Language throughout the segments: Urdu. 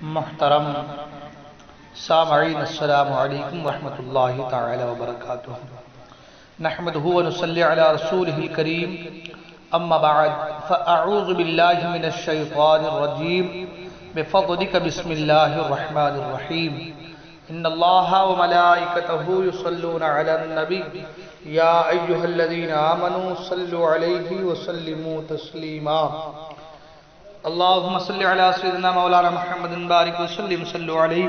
محترم سامعین، السلام علیکم ورحمۃ اللہ تعالی وبرکاتہ۔ نحمدہ ونصلی علی رسولہ الکریم، اما بعد فاعوذ باللہ من الشیطان الرجیم، بفضلک بسم اللہ الرحمن الرحیم۔ ان اللہ وملائکتہ یصلون علی النبی یا ایہا الذین آمنوا صلوا علیہ وسلموا تسلیما۔ اللہم صلی علی سیدنا مولانا محمد بارک وسلم صلو علیہ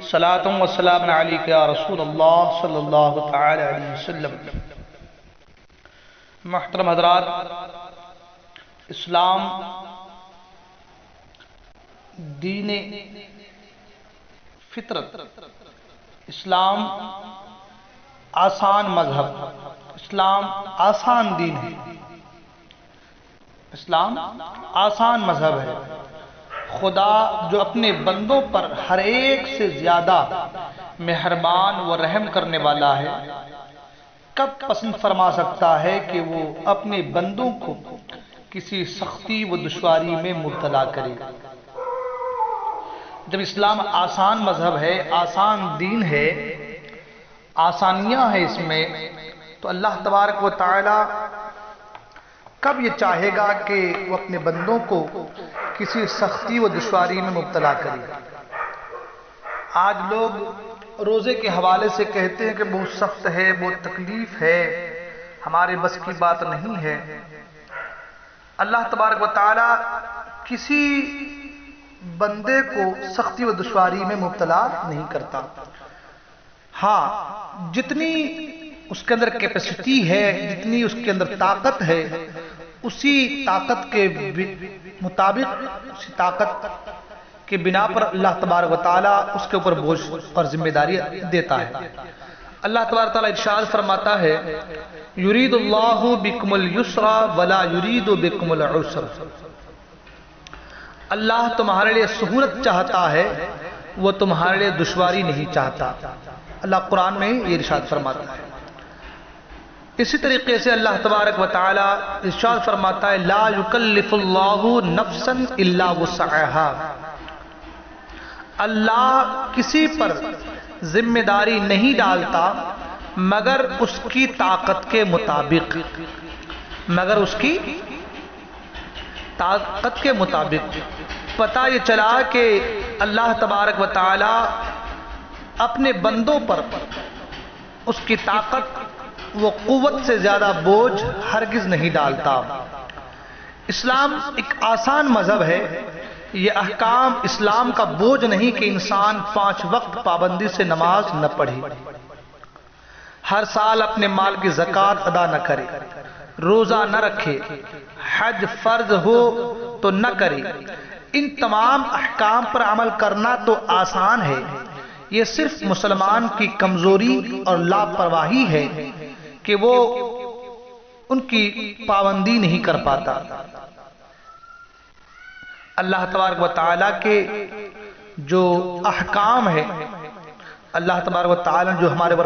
صلاة و سلام علیک یا رسول اللہ صلی اللہ تعالی علیہ وسلم۔ محترم حضرات، اسلام دین فطرت، اسلام آسان مذہب، اسلام آسان دین ہے، اسلام آسان مذہب ہے۔ خدا جو اپنے بندوں پر ہر ایک سے زیادہ مہربان و رحم کرنے والا ہے، کب پسند فرما سکتا ہے کہ وہ اپنے بندوں کو کسی سختی و دشواری میں مبتلا کرے؟ جب اسلام آسان مذہب ہے، آسان دین ہے، آسانیاں ہیں اس میں، تو اللہ تبارک و تعالی کب یہ چاہے گا کہ وہ اپنے بندوں کو کسی سختی و دشواری میں مبتلا کرے؟ آج لوگ روزے کے حوالے سے کہتے ہیں کہ بہت سخت ہے، بہت تکلیف ہے، ہمارے بس کی بات نہیں ہے۔ اللہ تبارک و تعالی کسی بندے کو سختی و دشواری میں مبتلا نہیں کرتا۔ ہاں، جتنی اس کے اندر کیپیسٹی ہے، جتنی اس کے اندر طاقت ہے، اسی طاقت کے مطابق، اسی طاقت کے بنا پر اللہ تبارک و تعالیٰ اس کے اوپر بوجھ اور ذمہ داری دیتا ہے۔ اللہ تبارک و تعالیٰ ارشاد فرماتا ہے، یرید اللہ بکم الیسر ولا یرید بکم العسر۔ اللہ تمہارے لیے سہولت چاہتا ہے، وہ تمہارے لیے دشواری نہیں چاہتا۔ اللہ قرآن میں یہ ارشاد فرماتا ہے۔ اسی طریقے سے اللہ تبارک و تعالی ارشاد فرماتا ہے، لا یکلف اللہ نفسا الا وسعها۔ اللہ کسی پر ذمہ داری نہیں ڈالتا مگر اس کی طاقت کے مطابق، مگر اس کی طاقت کے مطابق۔ پتہ یہ چلا کہ اللہ تبارک و تعالی اپنے بندوں پر اس کی طاقت وہ قوت سے زیادہ بوجھ ہرگز نہیں ڈالتا۔ اسلام ایک آسان مذہب ہے۔ یہ احکام اسلام کا بوجھ نہیں کہ انسان 5 وقت پابندی سے نماز نہ پڑھے، ہر سال اپنے مال کی زکوٰۃ ادا نہ کرے، روزہ نہ رکھے، حج فرض ہو تو نہ کرے۔ ان تمام احکام پر عمل کرنا تو آسان ہے، یہ صرف مسلمان کی کمزوری اور لاپرواہی ہے کہ وہ ان کی پابندی نہیں کر پاتا۔ اللہ تبارک و تعالیٰ کے جو احکام ہیں، اللہ تبارک و تعالیٰ نے جو ہمارے پر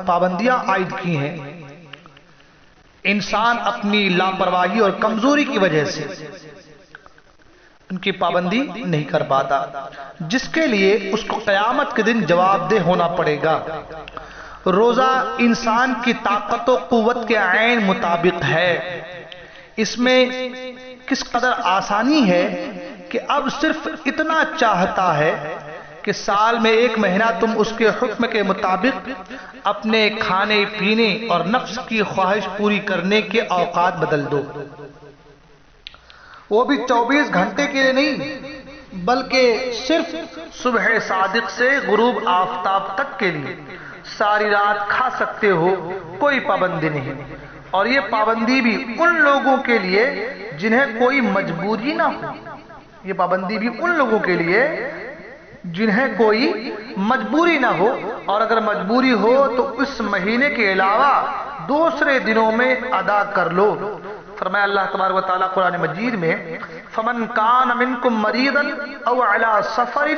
پابندیاں عائد کی ہیں، انسان اپنی لاپرواہی اور کمزوری کی وجہ سے ان کی پابندی نہیں کر پاتا، جس کے لیے اس کو قیامت کے دن جواب دہ ہونا پڑے گا۔ روزہ انسان کی طاقت و قوت کے عین مطابق ہے۔ اس میں کس قدر آسانی ہے کہ اب صرف اتنا چاہتا ہے کہ سال میں 1 مہینہ تم اس کے حکم کے مطابق اپنے کھانے پینے اور نفس کی خواہش پوری کرنے کے اوقات بدل دو، وہ بھی 24 گھنٹے کے لیے نہیں، بلکہ صرف صبح صادق سے غروب آفتاب تک کے لیے ساری رات کھا سکتے ہو، کوئی پابندی نہیں۔ اور یہ پابندی بھی ان لوگوں کے لیے جنہیں کوئی مجبوری نہ ہو، یہ پابندی بھی ان لوگوں کے لیے جنہیں کوئی مجبوری نہ ہو، اور اگر مجبوری ہو تو اس مہینے کے علاوہ دوسرے دنوں میں ادا کر لو۔ فرمایا اللہ تبارک و تعالیٰ قرآن مجید میں، فَمَنْ كَانَ مِنْكُمْ مَرِيضًا أَوْ عَلَى سَفَرٍ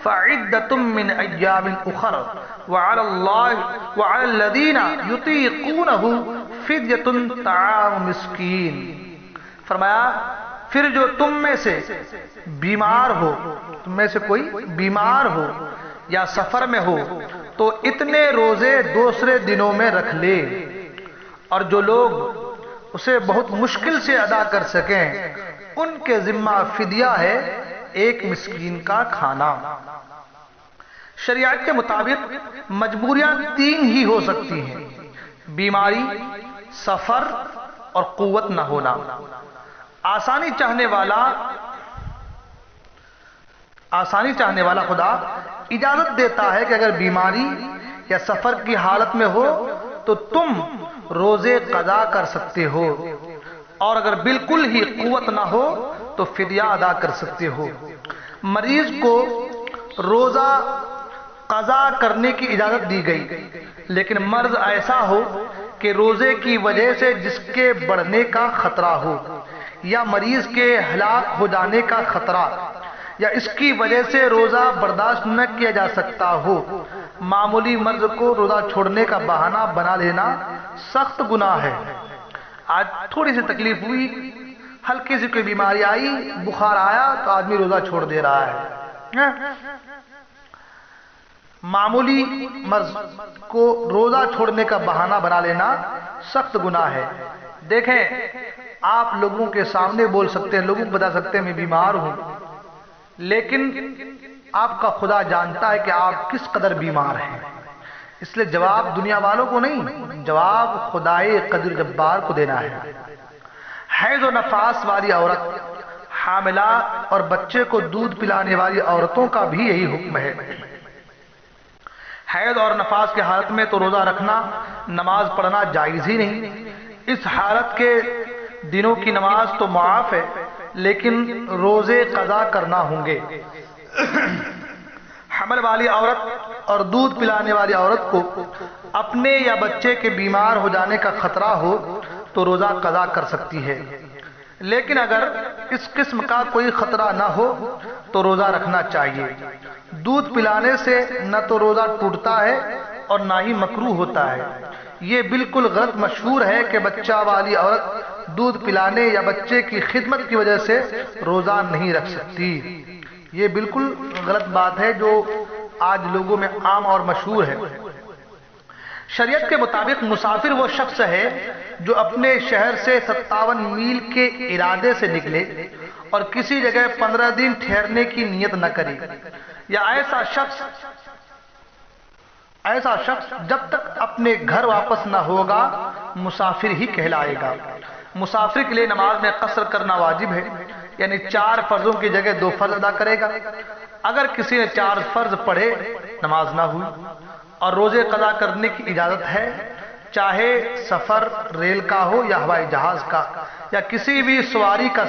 فَعِدَّةٌ مِّنْ أَيَّامٍ أُخَرَ وَعَلَى الَّذِينَ يُطِيقُونَهُ فِدْيَةٌ طَعَامُ مِسْكِينٍ۔ فرمایا پھر جو تم میں سے بیمار ہو، تم میں سے کوئی بیمار ہو یا سفر میں ہو تو اتنے روزے دوسرے دنوں میں رکھ لے، اور جو لوگ اسے بہت مشکل سے ادا کر سکیں ان کے ذمہ فدیہ ہے ایک مسکین کا کھانا۔ شریعت کے مطابق مجبوریاں تین ہی ہو سکتی ہیں: بیماری، سفر اور قوت نہ ہونا۔ آسانی چاہنے والا خدا اجازت دیتا ہے کہ اگر بیماری یا سفر کی حالت میں ہو تو تم روزے قضا کر سکتے ہو، اور اگر بالکل ہی قوت نہ ہو تو فدیہ ادا کر سکتے ہو۔ مریض کو روزہ قضا کرنے کی اجازت دی گئی، لیکن مرض ایسا ہو کہ روزے کی وجہ سے جس کے بڑھنے کا خطرہ ہو، یا مریض کے ہلاک ہو جانے کا خطرہ، یا اس کی وجہ سے روزہ برداشت نہ کیا جا سکتا ہو، معمولی مرض کو روزہ چھوڑنے کا بہانہ بنا لینا سخت گناہ ہے۔ آج تھوڑی سی تکلیف ہوئی، ہلکی سی کوئی بیماری آئی، بخار آیا تو آدمی روزہ چھوڑ دے رہا ہے۔ معمولی مرض کو روزہ چھوڑنے کا بہانہ بنا لینا سخت گناہ ہے۔ دیکھیں، آپ لوگوں کے سامنے بول سکتے ہیں، لوگوں کو بتا سکتے ہیں میں بیمار ہوں، لیکن آپ کا خدا جانتا ہے کہ آپ کس قدر بیمار ہیں، اس لیے جواب دنیا والوں کو نہیں، جواب خدائے قدیر جبار کو دینا ہے۔ حیض و نفاس والی عورت، حاملہ اور بچے کو دودھ پلانے والی عورتوں کا بھی یہی حکم ہے۔ حیض اور نفاس کی حالت میں تو روزہ رکھنا، نماز پڑھنا جائز ہی نہیں۔ اس حالت کے دنوں کی نماز تو معاف ہے، لیکن روزے قضا کرنا ہوں گے۔ حمل والی عورت اور دودھ پلانے والی عورت کو اپنے یا بچے کے بیمار ہو جانے کا خطرہ ہو تو روزہ قضا کر سکتی ہے، لیکن اگر اس قسم کا کوئی خطرہ نہ ہو تو روزہ رکھنا چاہیے۔ دودھ پلانے سے نہ تو روزہ ٹوٹتا ہے اور نہ ہی مکروہ ہوتا ہے۔ یہ بالکل غلط مشہور ہے کہ بچہ والی عورت دودھ پلانے یا بچے کی خدمت کی وجہ سے روزہ نہیں رکھ سکتی۔ یہ بالکل غلط بات ہے جو آج لوگوں میں عام اور مشہور ہے۔ شریعت کے مطابق مسافر وہ شخص ہے جو اپنے شہر سے 57 میل کے ارادے سے نکلے اور کسی جگہ 15 دن ٹھہرنے کی نیت نہ کرے، یا ایسا شخص جب تک اپنے گھر واپس نہ ہوگا مسافر ہی کہلائے گا۔ مسافر کے لیے نماز میں قصر کرنا واجب ہے، یعنی 4 فرضوں کی جگہ 2 فرض ادا کرے گا۔ اگر کسی نے 4 فرض پڑھے، نماز نہ ہوئی، اور روزے قضا کرنے کی اجازت ہے، چاہے سفر ریل کا ہو یا ہوائی جہاز کا یا کسی بھی سواری کا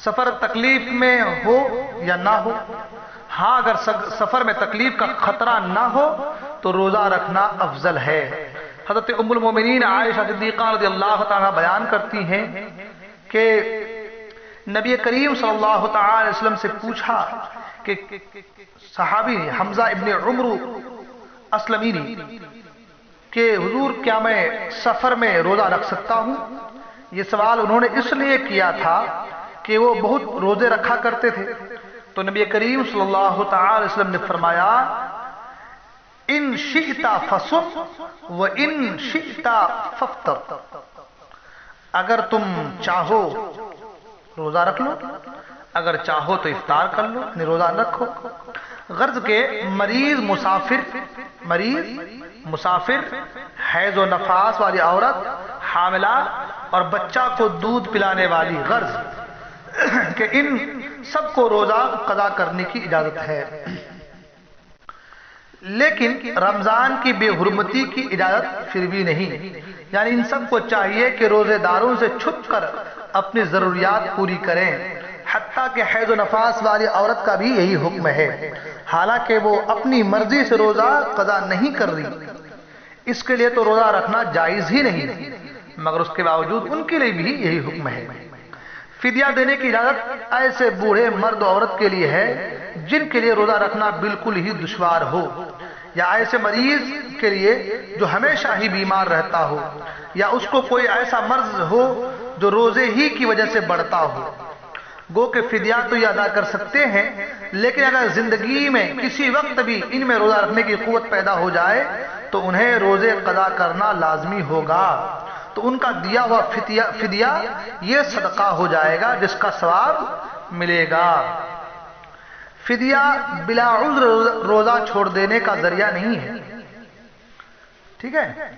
سفر تکلیف میں ہو یا نہ ہو۔ ہاں، اگر سفر میں تکلیف کا خطرہ نہ ہو تو روزہ رکھنا افضل ہے۔ حضرت ام المومنین عائشہ صدیقہ رضی اللہ تعالیٰ بیان کرتی ہیں کہ نبی کریم صلی اللہ تعالی علیہ وسلم سے پوچھا کہ صحابی حمزہ ابن عمرو اسلمی نے کہ حضور کیا میں سفر میں روزہ رکھ سکتا ہوں؟ یہ سوال انہوں نے اس لیے کیا تھا کہ وہ بہت روزے رکھا کرتے تھے۔ تو نبی کریم صلی اللہ تعالی علیہ وسلم نے فرمایا، ان شئت فصم و ان شئت فافطر، اگر تم چاہو روزہ رکھ لو، اگر چاہو تو افطار کر لو، یعنی روزہ رکھو۔ غرض کے مریض مسافر، حیض و نفاس والی عورت، حاملہ اور بچہ کو دودھ پلانے والی، غرض کہ ان سب کو روزہ قضا کرنے کی اجازت ہے۔ لیکن رمضان کی بے حرمتی کی اجازت پھر بھی نہیں، یعنی ان سب کو چاہیے کہ روزے داروں سے چھپ کر اپنی ضروریات پوری کریں۔ حتیٰ کہ حیض و نفاس والی عورت کا بھی یہی حکم ہے، حالانکہ وہ اپنی مرضی سے روزہ قضا نہیں کر رہی، اس کے لیے تو روزہ رکھنا جائز ہی نہیں، مگر اس کے باوجود ان کے لیے بھی یہی حکم ہے۔ فدیہ دینے کی اجازت ایسے بوڑھے مرد و عورت کے لیے ہے جن کے لیے روزہ رکھنا بالکل ہی دشوار ہو، یا ایسے مریض کے لیے جو ہمیشہ ہی بیمار رہتا ہو، یا اس کو کوئی ایسا مرض ہو جو روزے ہی کی وجہ سے بڑھتا ہو، گو کہ فدیہ تو یہ ادا کر سکتے ہیں، لیکن اگر زندگی میں کسی وقت بھی ان میں روزہ رکھنے کی قوت پیدا ہو جائے تو انہیں روزے قضا کرنا لازمی ہوگا، تو ان کا دیا ہوا فدیہ یہ صدقہ ہو جائے گا جس کا ثواب ملے گا۔ فدیہ بلا عذر روزہ چھوڑ دینے کا ذریعہ نہیں ہے، ٹھیک ہے؟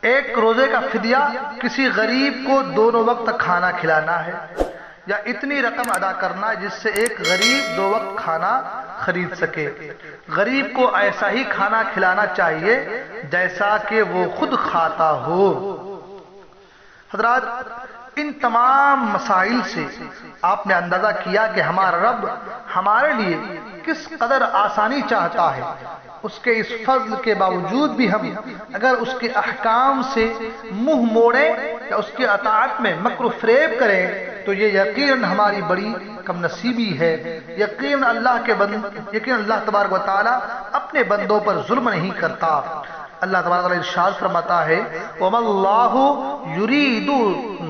ایک روزے کا فدیہ کسی غریب کو دونوں وقت کھانا کھلانا ہے، یا اتنی رقم ادا کرنا جس سے ایک غریب 2 وقت کھانا خرید سکے۔ غریب کو ایسا ہی کھانا کھلانا چاہیے جیسا کہ وہ خود کھاتا ہو۔ حضرات، ان تمام مسائل سے آپ نے اندازہ کیا کہ ہمارا رب ہمارے لیے کس قدر آسانی چاہتا ہے۔ اس کے اس فضل کے باوجود بھی ہم اگر اس کے احکام سے منہ موڑیں یا اس کی اطاعت میں مکر و فریب کریں تو یہ یقیناً ہماری بڑی کم نصیبی ہے۔ یقیناً اللہ تبارک و تعالی اپنے بندوں پر ظلم نہیں کرتا۔ اللہ تبارک و تعالی ارشاد فرماتا ہے وَمَا اللَّهُ يُرِيدُ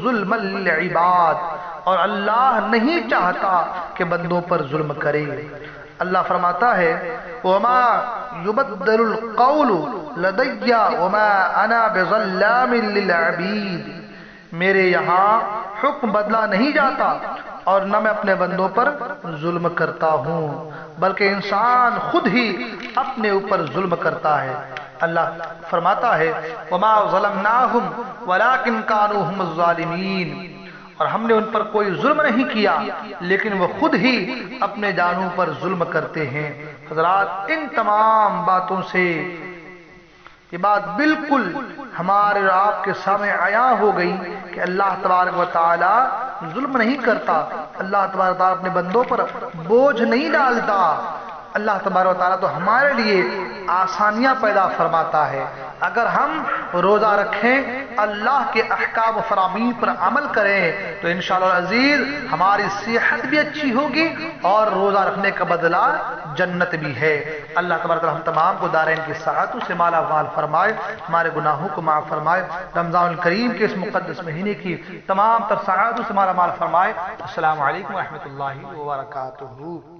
ظُلْمًا لِلْعِبَادِ، اور اللہ نہیں چاہتا کہ بندوں پر ظلم کرے۔ اللہ فرماتا ہے وَمَا يُبَدَّلُ الْقَوْلُ لَدَيَّ وَمَا أَنَا بِظَلَّامٍ لِلْعَبِيدِ، میرے یہاں حکم بدلا نہیں جاتا اور نہ میں اپنے بندوں پر ظلم کرتا ہوں، بلکہ انسان خود ہی اپنے اوپر ظلم کرتا ہے۔ اللہ فرماتا ہے وَمَا ظَلَمْنَاهُمْ وَلَكِنْ كَانُوا هُمُ الظَّالِمِينَ، اور ہم نے ان پر کوئی ظلم نہیں کیا لیکن وہ خود ہی اپنے جانوں پر ظلم کرتے ہیں۔ حضرات، ان تمام باتوں سے یہ بات بالکل ہمارے اور آپ کے سامنے عیاں ہو گئی کہ اللہ تبارک و تعالی ظلم نہیں کرتا، اللہ تبارک و تعالی اپنے بندوں پر بوجھ نہیں ڈالتا۔ اللہ تبارک و تعالی تو ہمارے لیے آسانیاں پیدا فرماتا ہے۔ اگر ہم روزہ رکھیں، اللہ کے احکام و فرامین پر عمل کریں تو انشاءاللہ العزیز ہماری صحت بھی اچھی ہوگی اور روزہ رکھنے کا بدلہ جنت بھی ہے۔ اللہ تبارک و تعالی ہم تمام کو دارین کی سعادتوں سے مالا مال فرمائے، ہمارے گناہوں کو معاف فرمائے، رمضان الکریم کے اس مقدس مہینے کی تمام تر سعادتوں سے مالا مال فرمائے۔ السلام علیکم ورحمۃ اللہ وبرکاتہ۔